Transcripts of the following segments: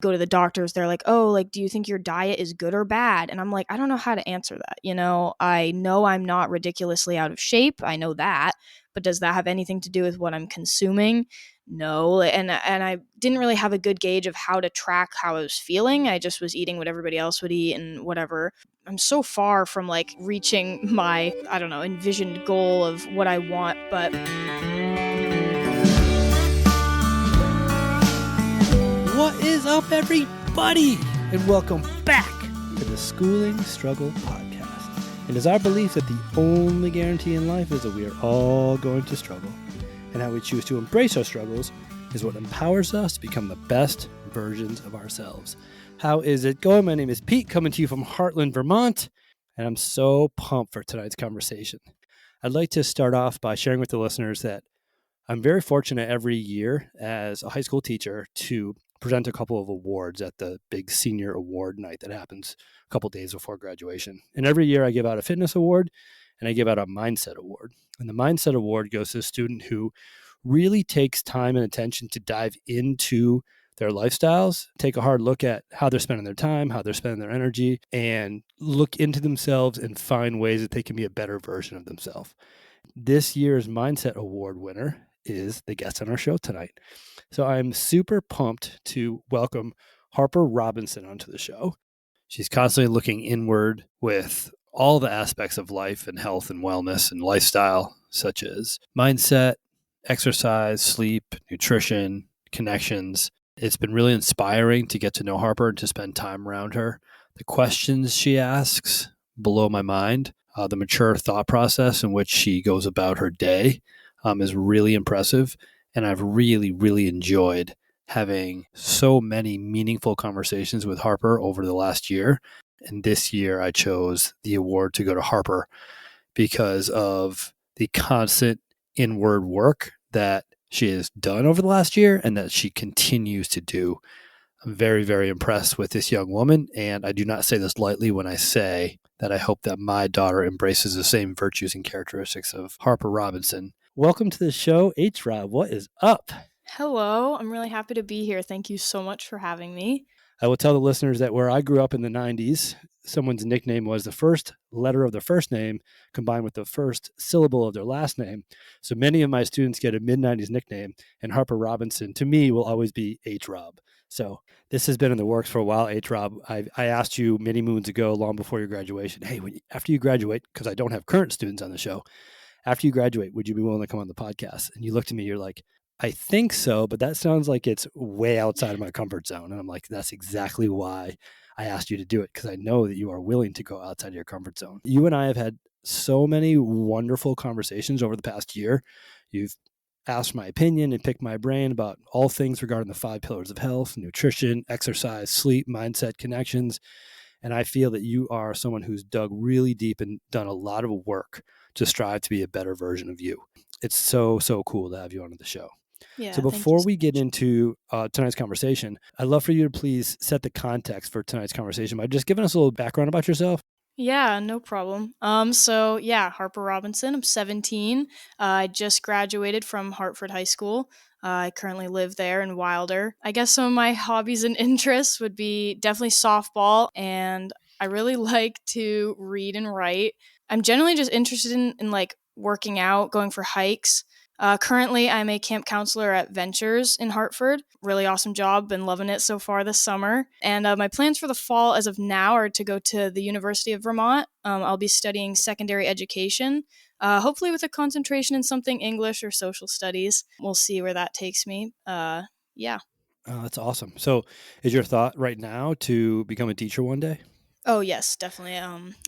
go to the doctors, they're like, oh, like, do you think your diet is good or bad? And I'm like, I don't know how to answer that. I know I'm not ridiculously out of shape. I know that. But does that have anything to do with what I'm consuming? No. And I didn't really have a good gauge of how to track how I was feeling. I just was eating what everybody else would eat and whatever. I'm so far from like reaching my, I don't know, envisioned goal of what I want, but What is up, everybody? And welcome back to the Schooling Struggle Podcast. It is our belief that the only guarantee in life is that we are all going to struggle. And how we choose to embrace our struggles is what empowers us to become the best versions of ourselves. How is it going? My name is Pete, coming to you from Heartland, Vermont. And I'm so pumped for tonight's conversation. I'd like to start off by sharing with the listeners that I'm very fortunate every year as a high school teacher to present a couple of awards at the big senior award night that happens a couple days before graduation. And every year I give out a fitness award and I give out a mindset award. And the mindset award goes to a student who really takes time and attention to dive into their lifestyles, take a hard look at how they're spending their time, how they're spending their energy, and look into themselves and find ways that they can be a better version of themselves. This year's mindset award winner is the guest on our show tonight. So I'm super pumped to welcome Harper Robinson onto the show. She's constantly looking inward with all the aspects of life and health and wellness and lifestyle, such as mindset, exercise, sleep, nutrition, connections. It's been really inspiring to get to know Harper and to spend time around her. The questions she asks blow my mind. The mature thought process in which she goes about her day is really impressive. And I've really, really enjoyed having so many meaningful conversations with Harper over the last year. And this year I chose the award to go to Harper because of the constant inward work that she has done over the last year and that she continues to do. I'm very, very impressed with this young woman. And I do not say this lightly when I say that I hope that my daughter embraces the same virtues and characteristics of Harper Robinson. Welcome to the show, H-Rob. What is up? hello. I'm really happy to be here. Thank you so much for having me. I will tell the listeners that where I grew up in the 90s, someone's nickname was the first letter of their first name combined with the first syllable of their last name. So many of my students get a mid-90s nickname, and Harper Robinson, to me, will always be H-Rob. So this has been in the works for a while, H-Rob. I asked you many moons ago, long before your graduation, hey, after you graduate, because I don't have current students on the show, after you graduate, would you be willing to come on the podcast? And you looked at me, you're like, I think so, but that sounds like it's way outside of my comfort zone. And I'm like, that's exactly why I asked you to do it, because I know that you are willing to go outside of your comfort zone. You and I have had so many wonderful conversations over the past year. You've asked my opinion and picked my brain about all things regarding the 5 pillars of health, nutrition, exercise, sleep, mindset, connections. And I feel that you are someone who's dug really deep and done a lot of work to strive to be a better version of you. It's so, so cool to have you on the show. Yeah. So before we get into tonight's conversation, I'd love for you to please set the context for tonight's conversation by just giving us a little background about yourself. Yeah, no problem. Harper Robinson. I'm 17. I just graduated from Hartford High School. I currently live there in Wilder. I guess some of my hobbies and interests would be definitely softball, and I really like to read and write. I'm generally just interested in like working out, going for hikes. Currently, I'm a camp counselor at Ventures in Hartford. Really awesome job. Been loving it so far this summer. And my plans for the fall as of now are to go to the University of Vermont. I'll be studying secondary education, hopefully with a concentration in something English or social studies. We'll see where that takes me. Yeah. That's awesome. So is your thought right now to become a teacher one day? Oh, yes, definitely.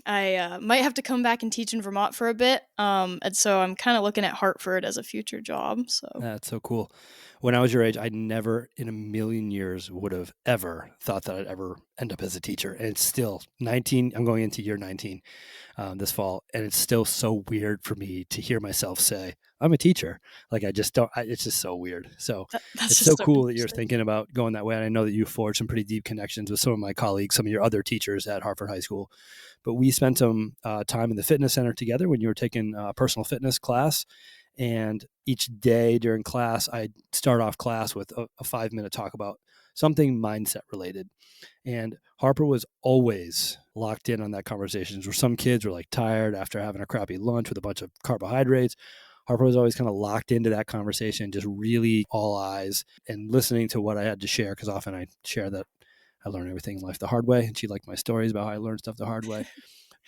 I might have to come back and teach in Vermont for a bit. And so I'm kind of looking at Hartford as a future job. So That's so cool. When I was your age, I never in a million years would have ever thought that I'd ever end up as a teacher. And it's still 19. I'm going into year 19 this fall. And it's still so weird for me to hear myself say, I'm a teacher. Like I just don't, it's just so weird. So that's it's just so so cool that you're interesting. thinking about going that way. And I know that you forged some pretty deep connections with some of my colleagues, some of your other teachers at Hartford High School. But we spent some time in the fitness center together when you were taking a personal fitness class. And each day during class, I'd start off class with a 5-minute talk about something mindset related. And Harper was always locked in on that conversation. Where some kids were like tired after having a crappy lunch with a bunch of carbohydrates. Harper was always kind of locked into that conversation, just really all eyes and listening to what I had to share, because often I share that I learn everything in life the hard way, and she liked my stories about how I learned stuff the hard way.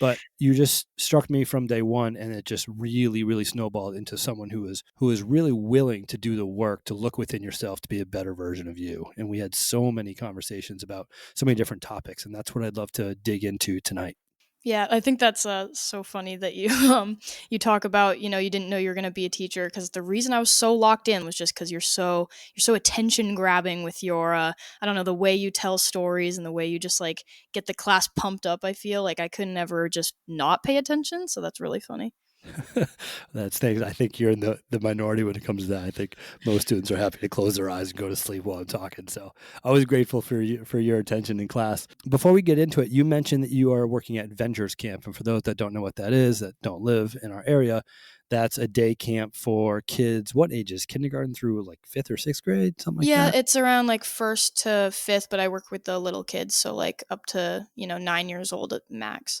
But you just struck me from day one, and it just really, really snowballed into someone who is really willing to do the work to look within yourself to be a better version of you. And we had so many conversations about so many different topics, and that's what I'd love to dig into tonight. Yeah, I think that's so funny that you you talk about, you didn't know you were going to be a teacher, because the reason I was so locked in was just because you're so attention grabbing with your I don't know, the way you tell stories and the way you just like get the class pumped up. I feel like I couldn't ever just not pay attention, so that's really funny. That's things. I think you're in the minority when it comes to that. I think most students are happy to close their eyes and go to sleep while I'm talking. So I was grateful for your attention in class. Before we get into it, you mentioned that you are working at Ventures Camp. And for those that don't know what that is, that don't live in our area, that's a day camp for kids. What ages? Kindergarten through like fifth or sixth grade, something like Yeah, that? it's around like first to fifth, but I work with the little kids, so like up to 9 years old at max.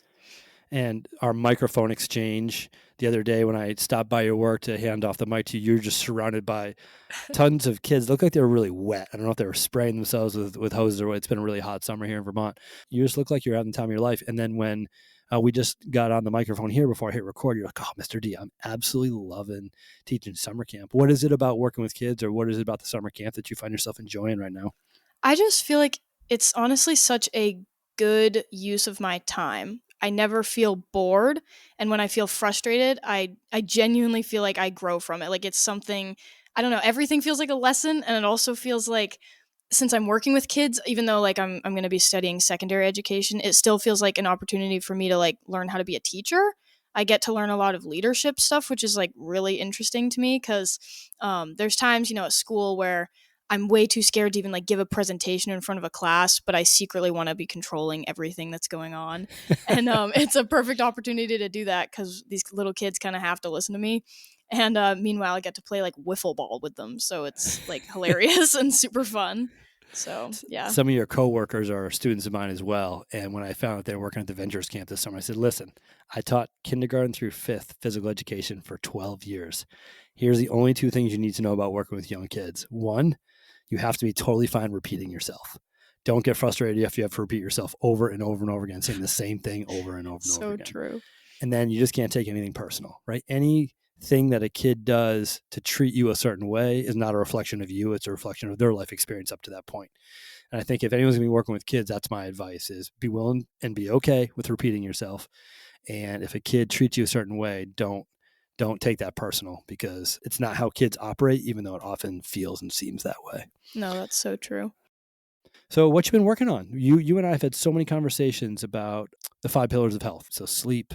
And our microphone exchange the other day when I stopped by your work to hand off the mic to you, you're just surrounded by tons of kids. They look like they were really wet. I don't know if they were spraying themselves with hoses or what. It's been a really hot summer here in Vermont. You just look like you're having the time of your life. And then when we just got on the microphone here before I hit record, you're like, oh, Mr. D, I'm absolutely loving teaching summer camp. What is it about working with kids, or what is it about the summer camp that you find yourself enjoying right now? I just feel like it's honestly such a good use of my time. I never feel bored, and when I feel frustrated, I genuinely feel like I grow from it. Like it's something, I don't know, everything feels like a lesson, and it also feels like, since I'm working with kids, even though like I'm going to be studying secondary education, it still feels like an opportunity for me to like learn how to be a teacher. I get to learn a lot of leadership stuff, which is like really interesting to me, because there's times at school where I'm way too scared to even like give a presentation in front of a class, but I secretly want to be controlling everything that's going on. And it's a perfect opportunity to do that, because these little kids kind of have to listen to me. And meanwhile, I get to play like wiffle ball with them. So it's like hilarious and super fun. So yeah. Some of your coworkers are students of mine as well. And when I found out they were working at the Ventures Camp this summer, I said, listen, I taught kindergarten through fifth physical education for 12 years. Here's the only two things you need to know about working with young kids. One, you have to be totally fine repeating yourself. Don't get frustrated if you have to repeat yourself over and over and over again, saying the same thing over and over and over So again. true. And then you just can't take anything personal, right? Anything that a kid does to treat you a certain way is not a reflection of you. It's a reflection of their life experience up to that point. And I think if anyone's going to be working with kids, that's my advice: is be willing and be okay with repeating yourself. And if a kid treats you a certain way, don't take that personal, because it's not how kids operate, even though it often feels and seems that way. No, that's so true. So what you been working on? You and I have had so many conversations about the 5 pillars of health. So sleep,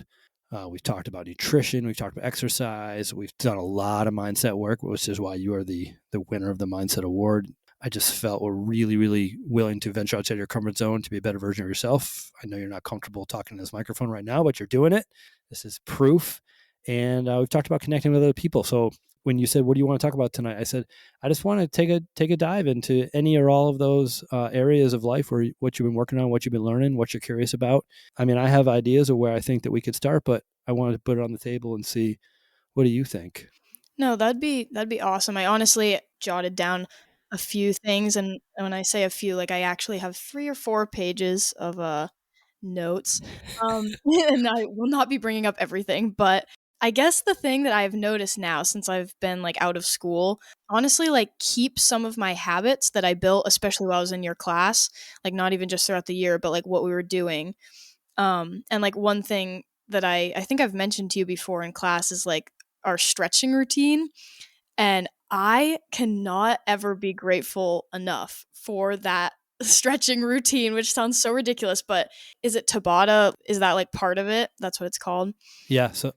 we've talked about nutrition, we've talked about exercise, we've done a lot of mindset work, which is why you are the winner of the Mindset Award. I just felt we're really, really willing to venture outside your comfort zone to be a better version of yourself. I know you're not comfortable talking to this microphone right now, but you're doing it. This is proof. And we've talked about connecting with other people. So when you said, what do you want to talk about tonight? I said, I just want to take a dive into any or all of those areas of life where what you've been working on, what you've been learning, what you're curious about. I mean, I have ideas of where I think that we could start, but I wanted to put it on the table and see, what do you think? No, that'd be awesome. I honestly jotted down a few things, and when I say a few, like I actually have 3 or 4 pages of notes. And I will not be bringing up everything, but I guess the thing that I've noticed now since I've been like out of school, honestly, like keep some of my habits that I built, especially while I was in your class, like not even just throughout the year, but like what we were doing. And like one thing that I think I've mentioned to you before in class is like our stretching routine. And I cannot ever be grateful enough for that stretching routine, which sounds so ridiculous, but is it Tabata? Is that like part of it? That's what it's called. Yeah. So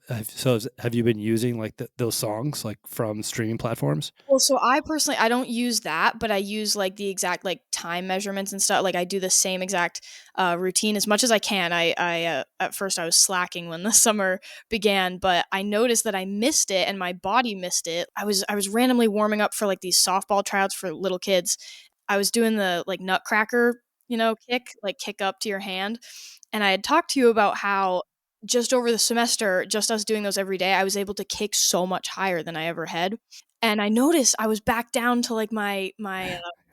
have you been using like those songs like from streaming platforms? Well, so I personally I don't use that, but I use like the exact like time measurements and stuff. Like I do the same exact routine as much as I can. I at first I was slacking when the summer began, but I noticed that I missed it and my body missed it. I was randomly warming up for like these softball tryouts for little kids. I was doing the like nutcracker, kick up to your hand. And I had talked to you about how just over the semester, just us doing those every day, I was able to kick so much higher than I ever had. And I noticed I was back down to like my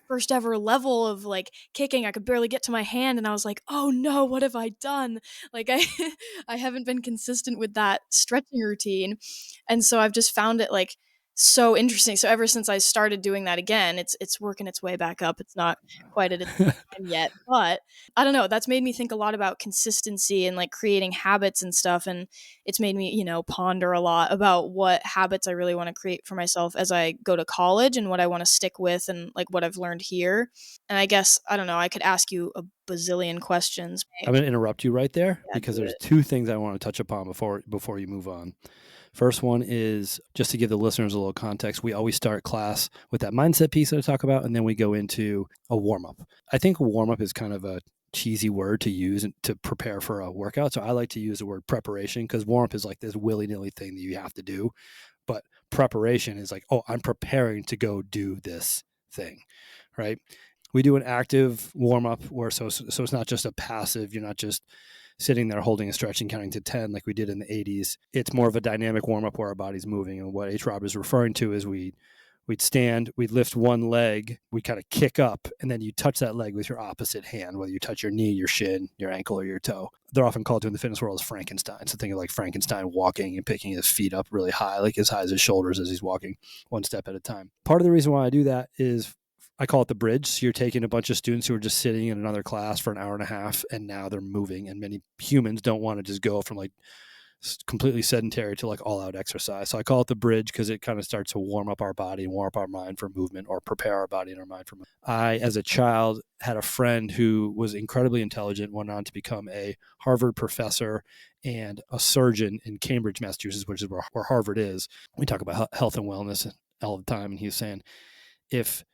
first ever level of like kicking. I could barely get to my hand, and I was like, "Oh no, what have I done?" Like I I haven't been consistent with that stretching routine. And so I've just found it like so interesting. So ever since I started doing that again, it's working its way back up. It's not quite at its prime yet, but I don't know, that's made me think a lot about consistency and like creating habits and stuff. And it's made me, ponder a lot about what habits I really want to create for myself as I go to college and what I want to stick with and like what I've learned here. And I guess, I don't know, I could ask you a bazillion questions. I'm going to interrupt you right there Yeah, because do there's it. two things I want to touch upon before you move on. First one is just to give the listeners a little context. We always start class with that mindset piece that I talk about, and then we go into a warm up. I think warm up is kind of a cheesy word to use to prepare for a workout. So I like to use the word preparation because warm up is like this willy nilly thing that you have to do. But preparation is like, oh, I'm preparing to go do this thing, right? We do an active warm up where so it's not just a passive. You're not just sitting there holding a stretch and counting to 10 like we did in the 80s. It's more of a dynamic warm up where our body's moving. And what H. Rob is referring to is we'd stand, we'd lift one leg, we kind of kick up, and then you touch that leg with your opposite hand, whether you touch your knee, your shin, your ankle, or your toe. They're often called to in the fitness world as Frankenstein. So think of like Frankenstein walking and picking his feet up really high, like as high as his shoulders as he's walking one step at a time. Part of the reason why I do that is I call it the bridge. So you're taking a bunch of students who are just sitting in another class for an hour and a half, and now they're moving. And many humans don't want to just go from like completely sedentary to like all out exercise. So I call it the bridge because it kind of starts to warm up our body and warm up our mind for movement, or prepare our body and our mind for movement. I, as a child, had a friend who was incredibly intelligent, went on to become a Harvard professor and a surgeon in Cambridge, Massachusetts, which is where Harvard is. We talk about health and wellness all the time. And he was saying, if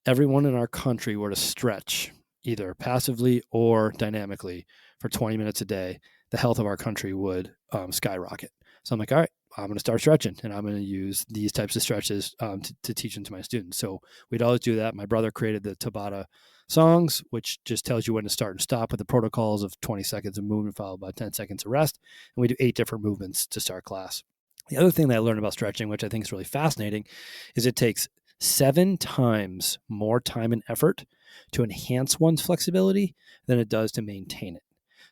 everyone in our country were to stretch either passively or dynamically for 20 minutes a day, the health of our country would skyrocket. So I'm like, all right, I'm going to start stretching, and I'm going to use these types of stretches to teach them to my students. So we'd always do that. My brother created the Tabata songs, which just tells you when to start and stop with the protocols of 20 seconds of movement followed by 10 seconds of rest. And we do 8 different movements to start class. The other thing that I learned about stretching, which I think is really fascinating, is it takes 7 times more time and effort to enhance one's flexibility than it does to maintain it.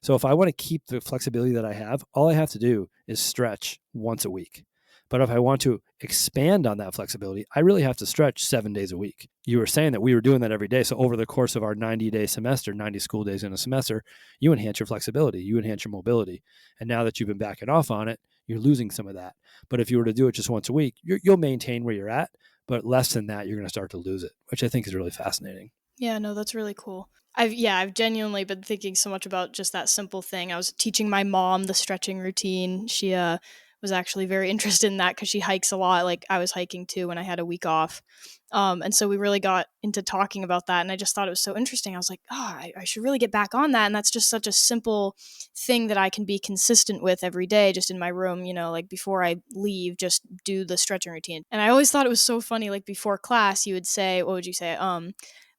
So if I want to keep the flexibility that I have, all I have to do is stretch once a week. But if I want to expand on that flexibility, I really have to stretch 7 days a week. You were saying that we were doing that every day. So over the course of our 90-day semester, 90 school days in a semester, you enhance your flexibility, you enhance your mobility. And now that you've been backing off on it, you're losing some of that. But if you were to do it just once a week, you'll maintain where you're at. But less than that, you're going to start to lose it, which I think is really fascinating. Yeah, no, that's really cool. I've genuinely been thinking so much about just that simple thing. I was teaching my mom the stretching routine. She was actually very interested in that because she hikes a lot. Like I was hiking too when I had a week off. And so we really got into talking about that. And I just thought it was so interesting. I was like, oh, I should really get back on that. And that's just such a simple thing that I can be consistent with every day, just in my room, like before I leave, just do the stretching routine. And I always thought it was so funny. Like before class, you would say, what would you say?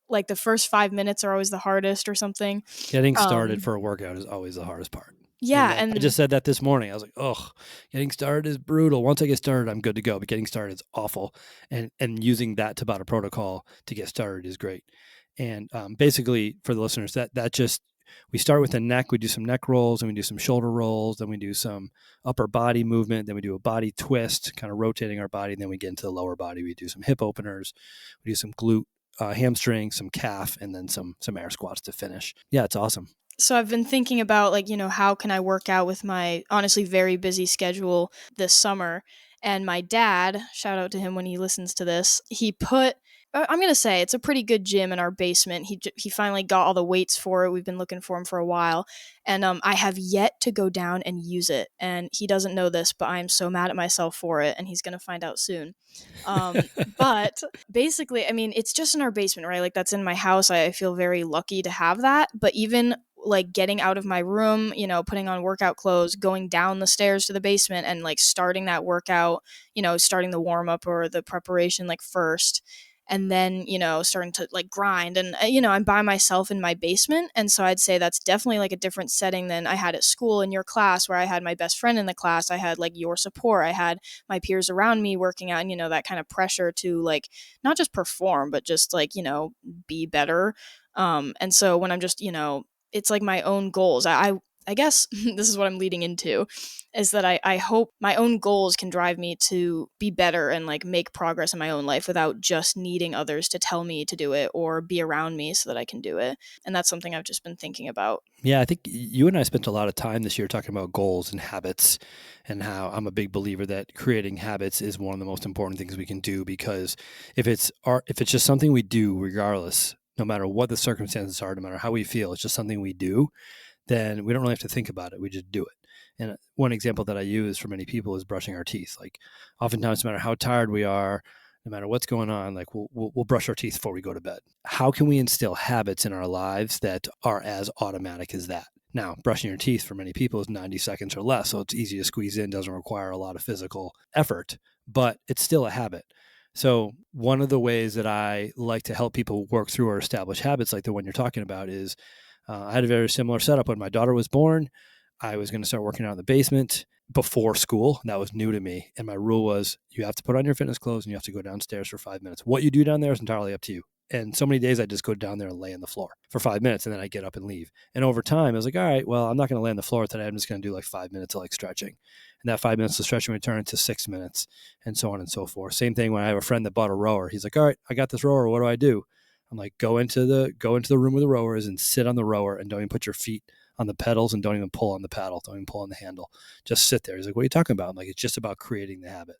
Like the first 5 minutes are always the hardest or something. Getting started Um, for a workout is always the hardest part. And yeah, that I and just said that this morning. I was like, oh, getting started is brutal. Once I get started, I'm good to go. But getting started is awful. And using that Tabata protocol to get started is great. And basically, for the listeners, that just we start with the neck. We do some neck rolls, and we do some shoulder rolls, then we do some upper body movement, then we do a body twist, kind of rotating our body. And then we get into the lower body. We do some hip openers, we do some glute, hamstring, some calf, and then some air squats to finish. Yeah, it's awesome. so I've been thinking about like, how can I work out with my honestly very busy schedule this summer? And my dad, shout out to him when he listens to this, he put I'm going to say it's a pretty good gym in our basement. He finally got all the weights for it. We've been looking for him for a while. And I have yet to go down and use it. And he doesn't know this, but I'm so mad at myself for it, and he's going to find out soon. But basically, I mean, it's just in our basement, right? Like that's in my house. I feel very lucky to have that. But even like getting out of my room, putting on workout clothes, going down the stairs to the basement and like starting that workout, starting the warm up or the preparation like first. and then, starting to like grind. And, I'm by myself in my basement. And so I'd say that's definitely like a different setting than I had at school in your class, where I had my best friend in the class. I had like your support. I had my peers around me working out, and, that kind of pressure to like not just perform, but just like, be better. And so when I'm just, it's like my own goals. I guess this is what I'm leading into, is that I hope my own goals can drive me to be better and like make progress in my own life without just needing others to tell me to do it or be around me so that I can do it. And that's something I've just been thinking about. Yeah, I think you and I spent a lot of time this year talking about goals and habits, and how I'm a big believer that creating habits is one of the most important things we can do, because if it's just something we do regardless, no matter what the circumstances are, no matter how we feel, it's just something we do, then we don't really have to think about it. We just do it. And one example that I use for many people is brushing our teeth. Like, oftentimes, no matter how tired we are, no matter what's going on, like we'll brush our teeth before we go to bed. How can we instill habits in our lives that are as automatic as that? Now, brushing your teeth for many people is 90 seconds or less, so it's easy to squeeze in, doesn't require a lot of physical effort, but it's still a habit. So one of the ways that I like to help people work through or establish habits like the one you're talking about is, I had a very similar setup when my daughter was born. I was going to start working out in the basement before school. That was new to me. And my rule was, you have to put on your fitness clothes and you have to go downstairs for 5 minutes. What you do down there is entirely up to you. And so many days I just go down there and lay on the floor for 5 minutes, and then I get up and leave. And over time, I was like, all right, well, I'm not going to lay on the floor today. I'm just going to do like 5 minutes of like stretching. And that 5 minutes of stretching would turn into 6 minutes, and so on and so forth. Same thing when I have a friend that bought a rower. He's like, all right, I got this rower. What do I do? I'm like, go into the room where the rower is and sit on the rower, and don't even put your feet on the pedals, and don't even pull on the paddle. Don't even pull on the handle. Just sit there. He's like, what are you talking about? I'm like, it's just about creating the habit.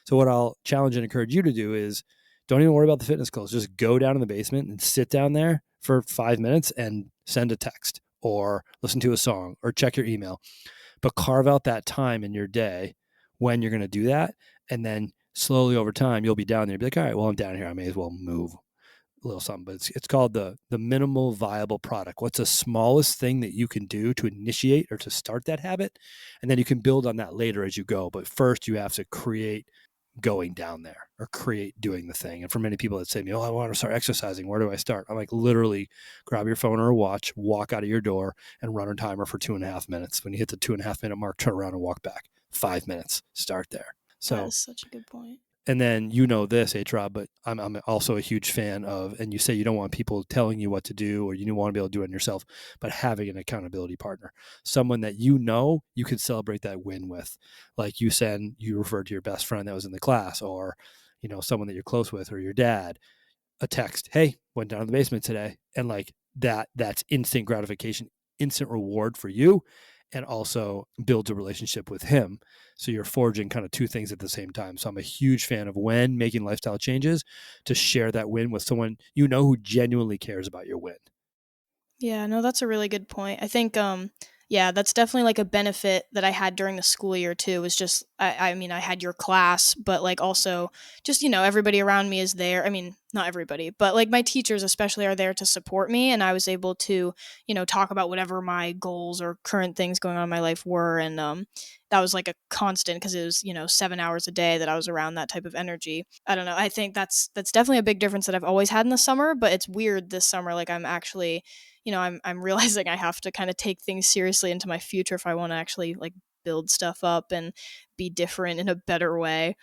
So what I'll challenge and encourage you to do is, don't even worry about the fitness clothes. Just go down in the basement and sit down there for 5 minutes and send a text or listen to a song or check your email. But carve out that time in your day when you're going to do that. And then slowly over time, you'll be down there. You'll be like, all right, well, I'm down here. I may as well move a little something. But it's called the minimal viable product. What's the smallest thing that you can do to initiate or to start that habit? And then you can build on that later as you go. But first, you have to create going down there or create doing the thing. And for many people that say to me, oh, I want to start exercising, where do I start? I'm like, literally grab your phone or a watch, walk out of your door and run a timer for 2.5 minutes. When you hit the 2.5 minute mark, turn around and walk back. 5 minutes, start there. That So, is such a good point. and then you know this, Rob, but I'm also a huge fan of, and you say you don't want people telling you what to do, or you want to be able to do it yourself, but having an accountability partner, someone that you know you could celebrate that win with. Like you said, you referred to your best friend that was in the class, or someone that you're close with, or your dad. A text, hey, went down to the basement today, and like that's instant gratification, instant reward for you, and also builds a relationship with him. So you're forging kind of two things at the same time. So I'm a huge fan of, when making lifestyle changes, to share that win with someone who genuinely cares about your win. Yeah, no, that's a really good point. I think, yeah, that's definitely like a benefit that I had during the school year too. Was just, I mean, I had your class, but like also just, everybody around me is there. I mean, not everybody, but like my teachers especially are there to support me. And I was able to, talk about whatever my goals or current things going on in my life were. And, that was like a constant, because it was, 7 hours a day that I was around that type of energy. I don't know. I think that's definitely a big difference that I've always had in the summer, but it's weird this summer. Like I'm actually, I'm realizing I have to kind of take things seriously into my future if I want to actually like build stuff up and be different in a better way.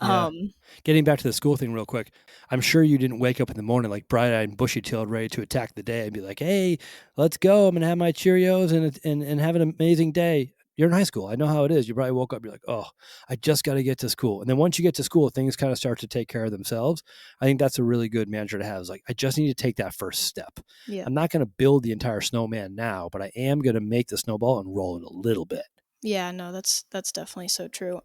Yeah. Um, Getting back to the school thing real quick, I'm sure you didn't wake up in the morning like bright-eyed and bushy-tailed, ready to attack the day and be like, hey, let's go. I'm going to have my Cheerios and have an amazing day. You're in high school. I know how it is. You probably woke up, you're like, oh, I just got to get to school. And then once you get to school, things kind of start to take care of themselves. I think that's a really good mantra to have. Is like, I just need to take that first step. yeah. I'm not going to build the entire snowman now, but I am going to make the snowball and roll it a little bit. Yeah, no, that's definitely so true.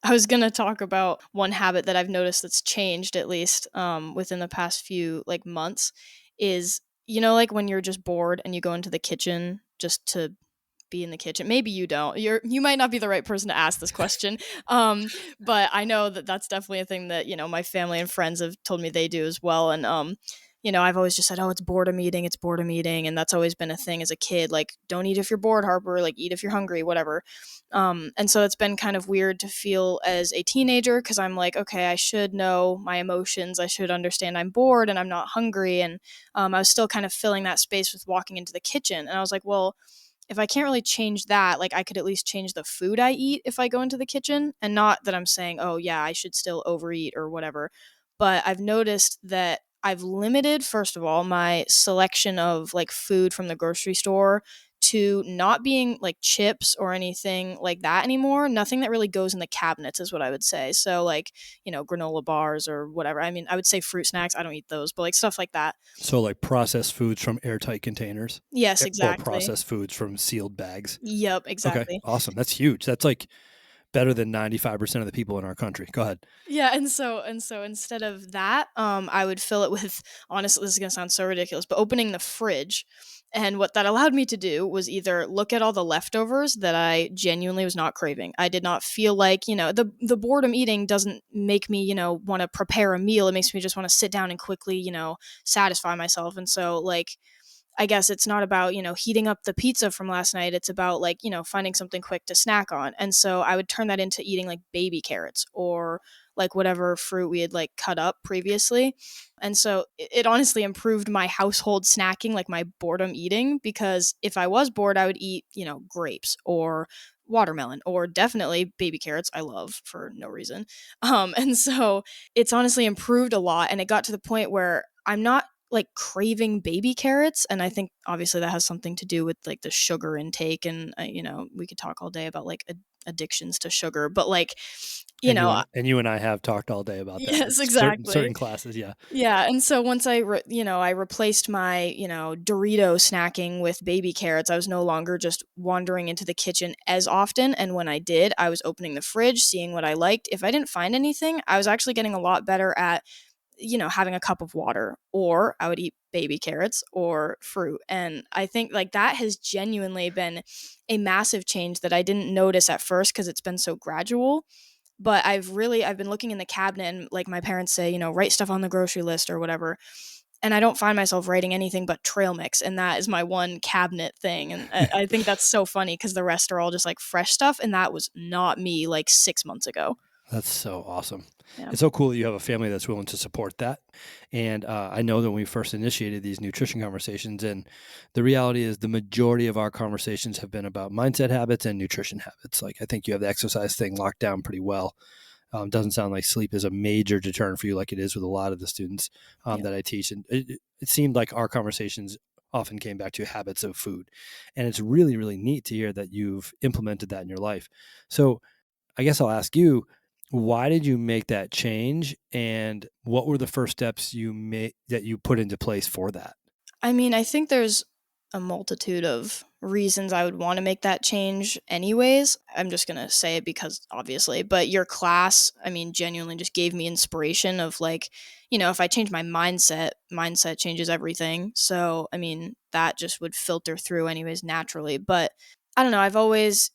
I was gonna talk about one habit that I've noticed that's changed, at least within the past few like months, is, like when you're just bored and you go into the kitchen just to be in the kitchen. Maybe you don't. You might not be the right person to ask this question. But I know that that's definitely a thing that, my family and friends have told me they do as well. And I've always just said, oh, it's boredom eating, it's boredom eating. And that's always been a thing as a kid. Like, don't eat if you're bored, Harper, like, eat if you're hungry, whatever. And so it's been kind of weird to feel as a teenager because I'm like, okay, I should know my emotions. I should understand I'm bored and I'm not hungry. And I was still kind of filling that space with walking into the kitchen. And I was like, well, if I can't really change that, like I could at least change the food I eat if I go into the kitchen. And not that I'm saying, oh, yeah, I should still overeat or whatever. But I've noticed that I've limited, first of all, my selection of like food from the grocery store to not being like chips or anything like that anymore. Nothing that really goes in the cabinets is what I would say. So, like, granola bars or whatever. I mean, I would say fruit snacks. I don't eat those, but like stuff like that. So like processed foods from airtight containers Yes, or exactly. processed foods from sealed bags. Yep, Okay, exactly. awesome. That's huge. That's like better than 95% of the people in our country. Go ahead. Yeah, and so instead of that, I would fill it with, honestly, this is gonna sound so ridiculous, but opening the fridge. And what that allowed me to do was either look at all the leftovers that I genuinely was not craving. I did not feel like, the boredom eating doesn't make me, want to prepare a meal. It makes me just want to sit down and quickly, satisfy myself. And so, like, I guess it's not about, heating up the pizza from last night. It's about, like, finding something quick to snack on. And so I would turn that into eating like baby carrots or like whatever fruit we had like cut up previously. And so it honestly improved my household snacking, like my boredom eating, because if I was bored, I would eat, grapes or watermelon or definitely baby carrots I love for no reason. And so it's honestly improved a lot, and it got to the point where I'm not like craving baby carrots, and I think obviously that has something to do with like the sugar intake, and we could talk all day about like addictions to sugar, but like you And know you and I have talked all day about that with yes, certain exactly. classes. Yeah. Yeah, and so once I replaced my, Dorito snacking with baby carrots, I was no longer just wandering into the kitchen as often, and when I did, I was opening the fridge, seeing what I liked. If I didn't find anything, I was actually getting a lot better at, having a cup of water, or I would eat baby carrots or fruit. And I think like that has genuinely been a massive change that I didn't notice at first because it's been so gradual. But I've been looking in the cabinet, and like my parents say, write stuff on the grocery list or whatever. And I don't find myself writing anything but trail mix, and that is my one cabinet thing. And I think that's so funny because the rest are all just like fresh stuff, and that was not me like 6 months ago. That's so awesome. Yeah. It's so cool that you have a family that's willing to support that. And I know that when we first initiated these nutrition conversations, and the reality is the majority of our conversations have been about mindset habits and nutrition habits. Like, I think you have the exercise thing locked down pretty well. Doesn't sound like sleep is a major deterrent for you, like it is with a lot of the students Yeah. that I teach. And it seemed like our conversations often came back to habits of food. And it's really, really neat to hear that you've implemented that in your life. So I guess I'll ask you, why did you make that change, and what were the first steps you made that you put into place for that? I mean, I think there's a multitude of reasons I would want to make that change anyways. I'm just going to say it because obviously, but your class, I mean, genuinely just gave me inspiration of like, if I change my mindset changes everything. So, I mean, that just would filter through anyways naturally. But I don't know. I've always,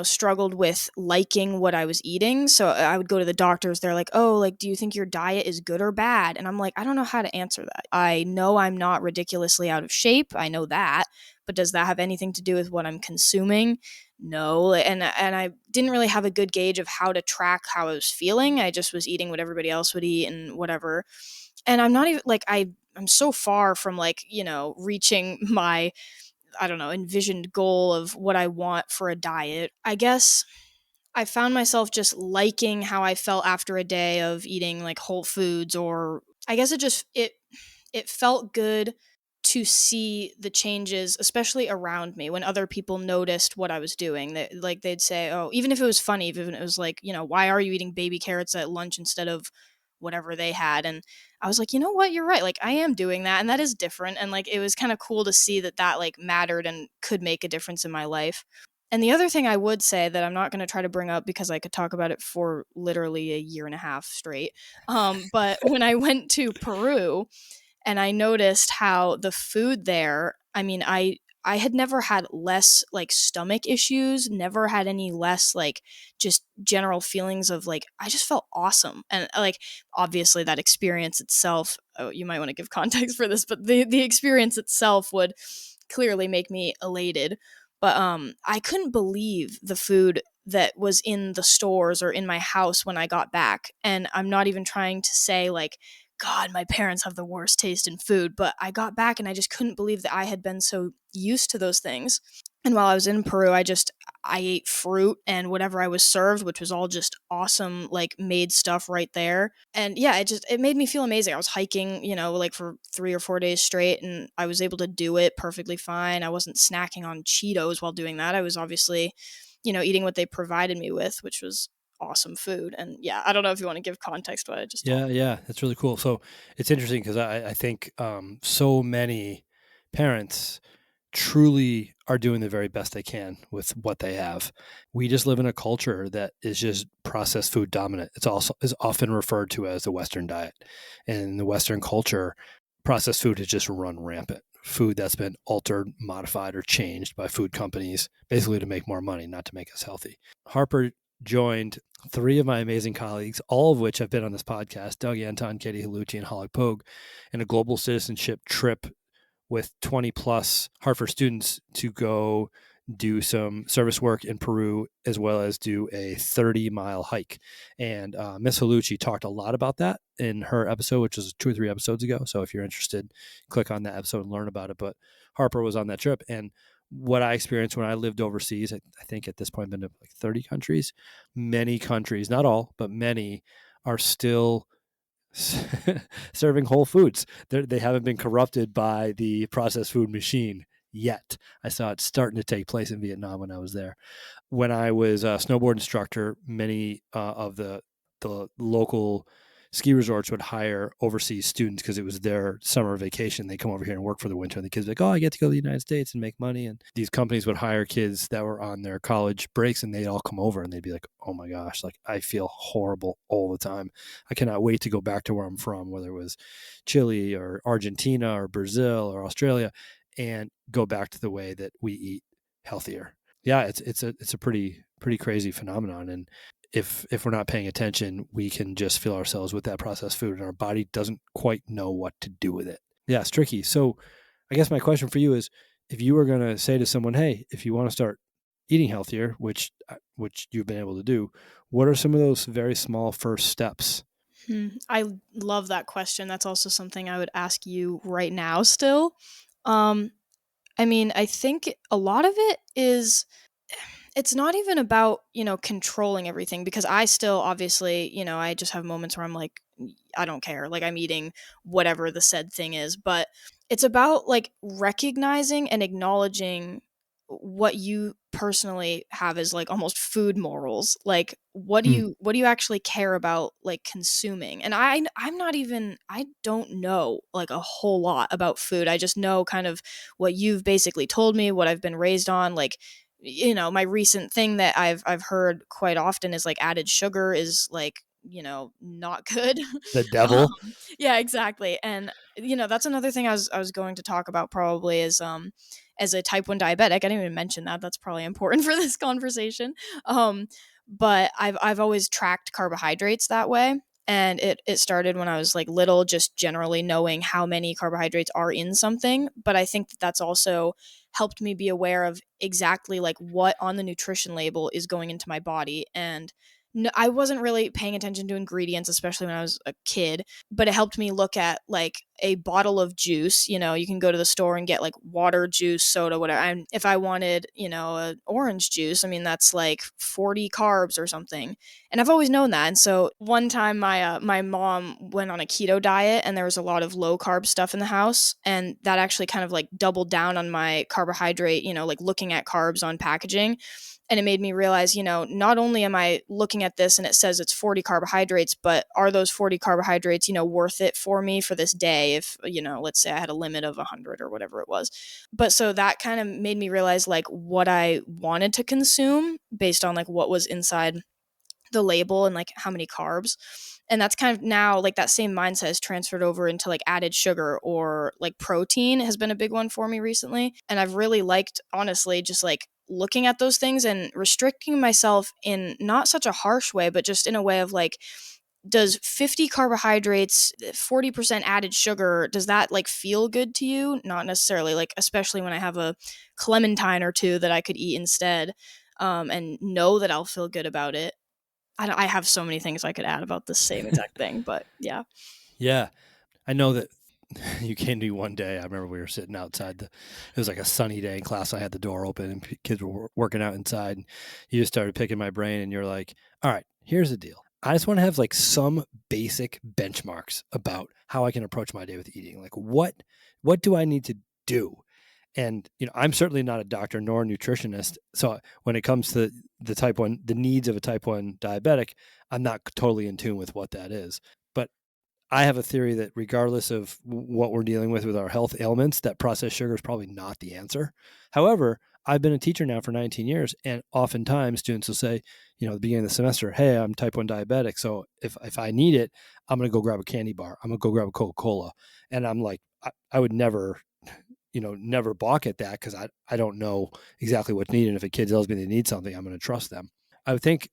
struggled with liking what I was eating. So I would go to the doctors. They're like, oh, like, do you think your diet is good or bad? And I'm like, I don't know how to answer that. I know I'm not ridiculously out of shape. I know that. But does that have anything to do with what I'm consuming? No. And I didn't really have a good gauge of how to track how I was feeling. I just was eating what everybody else would eat and whatever. And I'm not even like, I'm so far from like, reaching my, I don't know, envisioned goal of what I want for a diet. I guess I found myself just liking how I felt after a day of eating like whole foods, or I guess it felt good to see the changes, especially around me when other people noticed what I was doing. Like they'd say, "Oh," even if it was funny, even if it was like, "Why are you eating baby carrots at lunch instead of whatever they had?" And I was like, "You know what? You're right. Like I am doing that, and that is different." And like it was kind of cool to see that like mattered and could make a difference in my life. And the other thing I would say that I'm not going to try to bring up because I could talk about it for literally a year and a half straight. But when I went to Peru, and I noticed how the food there, I mean, I had never had less like stomach issues, never had any less like just general feelings of like I just felt awesome. And like obviously that experience itself, oh, you might want to give context for this, but the experience itself would clearly make me elated. But I couldn't believe the food that was in the stores or in my house when I got back. And I'm not even trying to say like, God, my parents have the worst taste in food, but I got back and I just couldn't believe that I had been so used to those things. And while I was in Peru, I ate fruit and whatever I was served, which was all just awesome, like made stuff right there. And yeah, it made me feel amazing. I was hiking, like for 3 or 4 days straight, and I was able to do it perfectly fine. I wasn't snacking on Cheetos while doing that. I was obviously, eating what they provided me with, which was awesome food. And yeah, I don't know if you want to give context to what I just talked. Yeah, yeah, that's really cool. So it's interesting because I think so many parents truly are doing the very best they can with what they have. We just live in a culture that is just processed food dominant. It's also is often referred to as the Western diet. And in the Western culture, processed food has just run rampant. Food that's been altered, modified, or changed by food companies, basically to make more money, not to make us healthy. Harper joined three of my amazing colleagues, all of which have been on this podcast, Doug Anton, Katie Halucci, and Holly Pogue, in a global citizenship trip with 20 plus Hartford students to go do some service work in Peru, as well as do a 30-mile hike. And Miss Halucci talked a lot about that in her episode, which was 2 or 3 episodes ago. So if you're interested, click on that episode and learn about it. But Harper was on that trip. And what I experienced when I lived overseas, I think at this point I've been to like 30 countries. Many countries, not all, but many, are still serving whole foods. They haven't been corrupted by the processed food machine yet. I saw it starting to take place in Vietnam when I was there. When I was a snowboard instructor, many of the local ski resorts would hire overseas students because it was their summer vacation. They come over here and work for the winter. And the kids were like, oh, I get to go to the United States and make money. And these companies would hire kids that were on their college breaks, and they'd all come over and they'd be like, oh my gosh, like I feel horrible all the time. I cannot wait to go back to where I'm from, whether it was Chile or Argentina or Brazil or Australia, and go back to the way that we eat healthier. Yeah, it's a pretty crazy phenomenon. And if we're not paying attention, we can just fill ourselves with that processed food and our body doesn't quite know what to do with it. Yeah, it's tricky. So I guess my question for you is, if you were going to say to someone, hey, if you want to start eating healthier, which you've been able to do, what are some of those very small first steps? I love that question. That's also something I would ask you right now still. Um, I mean, I think a lot of it is it's not even about, controlling everything because I still obviously, I just have moments where I'm like, I don't care. Like I'm eating whatever the said thing is, but it's about like recognizing and acknowledging what you personally have as like almost food morals. Like Hmm. what do you actually care about like consuming? And I'm not even I don't know like a whole lot about food. I just know kind of what you've basically told me, what I've been raised on, like my recent thing that I've heard quite often is like added sugar is like, not good. The devil. Yeah, exactly. And that's another thing I was going to talk about probably is as a type 1 diabetic. I didn't even mention that. That's probably important for this conversation. Um but I've always tracked carbohydrates that way. And it started when I was like little, just generally knowing how many carbohydrates are in something. But I think that that's also helped me be aware of exactly like what on the nutrition label is going into my body. And no, I wasn't really paying attention to ingredients, especially when I was a kid, but it helped me look at like a bottle of juice. You can go to the store and get like water, juice, soda, whatever. And if I wanted, an orange juice, I mean, that's like 40 carbs or something. And I've always known that. And so one time my mom went on a keto diet and there was a lot of low carb stuff in the house. And that actually kind of like doubled down on my carbohydrate, like looking at carbs on packaging. And it made me realize, not only am I looking at this and it says it's 40 carbohydrates, but are those 40 carbohydrates, worth it for me for this day? If, let's say I had a limit of 100 or whatever it was. But so that kind of made me realize like what I wanted to consume based on like what was inside the label and like how many carbs. And that's kind of now like that same mindset has transferred over into like added sugar, or like protein has been a big one for me recently. And I've really liked, honestly, just like looking at those things and restricting myself in not such a harsh way, but just in a way of like, does 50 carbohydrates, 40% added sugar, does that like feel good to you? Not necessarily, like, especially when I have a clementine or two that I could eat instead, and know that I'll feel good about it. I have so many things I could add about the same exact thing, but yeah. Yeah. I know that you came to me one day. I remember we were sitting outside. It was like a sunny day in class. I had the door open and kids were working out inside. And you just started picking my brain, and you're like, all right, here's the deal. I just want to have like some basic benchmarks about how I can approach my day with eating. Like what do I need to do? And I'm certainly not a doctor nor a nutritionist. So when it comes to the needs of a type 1 diabetic, I'm not totally in tune with what that is. But I have a theory that regardless of what we're dealing with our health ailments, that processed sugar is probably not the answer. However, I've been a teacher now for 19 years, and oftentimes students will say, at the beginning of the semester, hey, I'm type 1 diabetic, so if I need it, I'm going to go grab a candy bar. I'm going to go grab a Coca-Cola. And I'm like, I would never, never balk at that, because I don't know exactly what's needed. If a kid tells me they need something, I'm going to trust them. I would think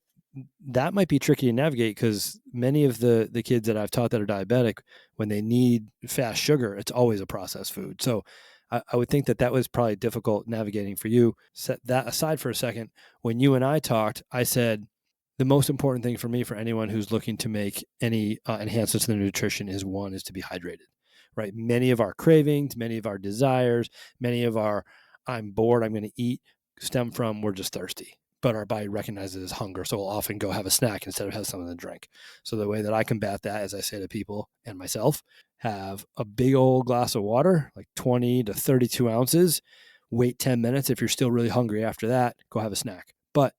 that might be tricky to navigate, because many of the kids that I've taught that are diabetic, when they need fast sugar, it's always a processed food. So I would think that was probably difficult navigating for you. Set that aside for a second. When you and I talked, I said the most important thing for me, for anyone who's looking to make any enhancements to their nutrition, is to be hydrated, right? Many of our cravings, many of our desires, many of our I'm bored, I'm going to eat, stem from we're just thirsty. But our body recognizes it as hunger, so we'll often go have a snack instead of have something to drink. So the way that I combat that, as I say to people and myself, have a big old glass of water, like 20 to 32 ounces, wait 10 minutes. If you're still really hungry after that, go have a snack. But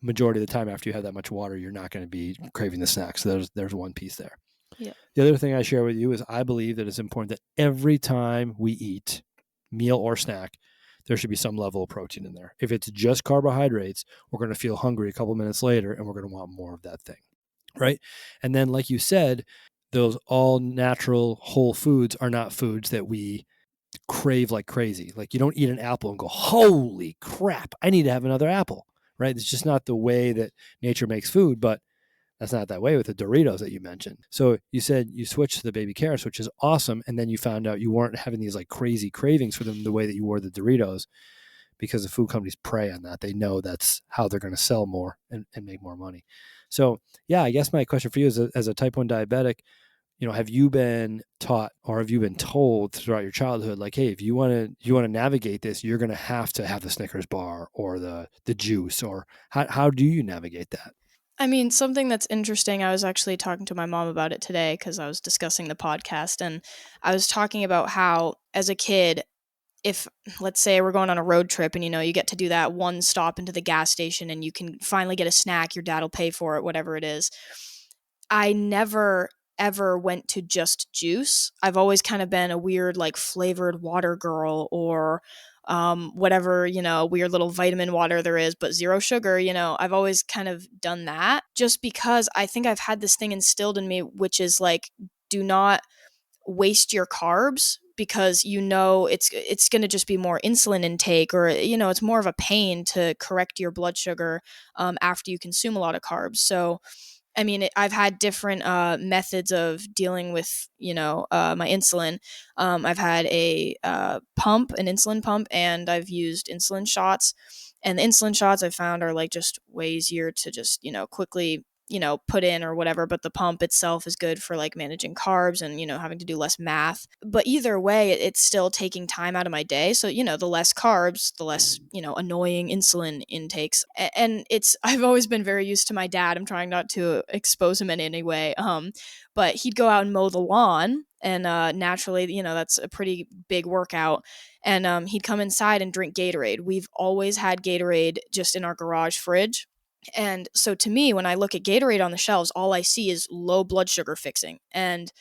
majority of the time after you have that much water, you're not going to be craving the snack. So there's one piece there. Yeah. The other thing I share with you is I believe that it's important that every time we eat, meal or snack, there should be some level of protein in there. If it's just carbohydrates, we're going to feel hungry a couple minutes later, and we're going to want more of that thing, right? And then, like you said, those all natural whole foods are not foods that we crave like crazy. Like, you don't eat an apple and go, holy crap, I need to have another apple, right? It's just not the way that nature makes food. But that's not that way with the Doritos that you mentioned. So you said you switched to the baby carrots, which is awesome. And then you found out you weren't having these like crazy cravings for them the way that you were the Doritos, because the food companies prey on that. They know that's how they're going to sell more and make more money. So yeah, I guess my question for you is, as a type 1 diabetic, have you been taught, or have you been told throughout your childhood, like, hey, if you want to navigate this, you're going to have the Snickers bar or the juice, or how do you navigate that? I mean, something that's interesting, I was actually talking to my mom about it today because I was discussing the podcast, and I was talking about how, as a kid, if, let's say, we're going on a road trip and you get to do that one stop into the gas station and you can finally get a snack, your dad will pay for it, whatever it is. I never ever went to just juice. I've always kind of been a weird like flavored water girl, or whatever, weird little vitamin water there is, but zero sugar. I've always kind of done that, just because I think I've had this thing instilled in me, which is like, do not waste your carbs, because it's going to just be more insulin intake, or it's more of a pain to correct your blood sugar after you consume a lot of carbs. So I mean, I've had different methods of dealing with, my insulin. I've had a an insulin pump, and I've used insulin shots. And the insulin shots I found are like just way easier to just, quickly, put in or whatever. But the pump itself is good for like managing carbs and, having to do less math. But either way, it's still taking time out of my day. So, the less carbs, the less, annoying insulin intakes. And I've always been very used to my dad. I'm trying not to expose him in any way. But he'd go out and mow the lawn. And naturally, that's a pretty big workout. And he'd come inside and drink Gatorade. We've always had Gatorade just in our garage fridge. And so to me, when I look at Gatorade on the shelves, all I see is low blood sugar fixing. And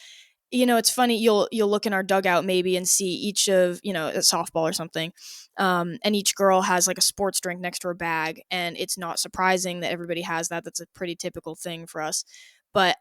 It's funny. You'll look in our dugout maybe and see each of a softball or something, and each girl has like a sports drink next to her bag, and it's not surprising that everybody has that. That's a pretty typical thing for us, but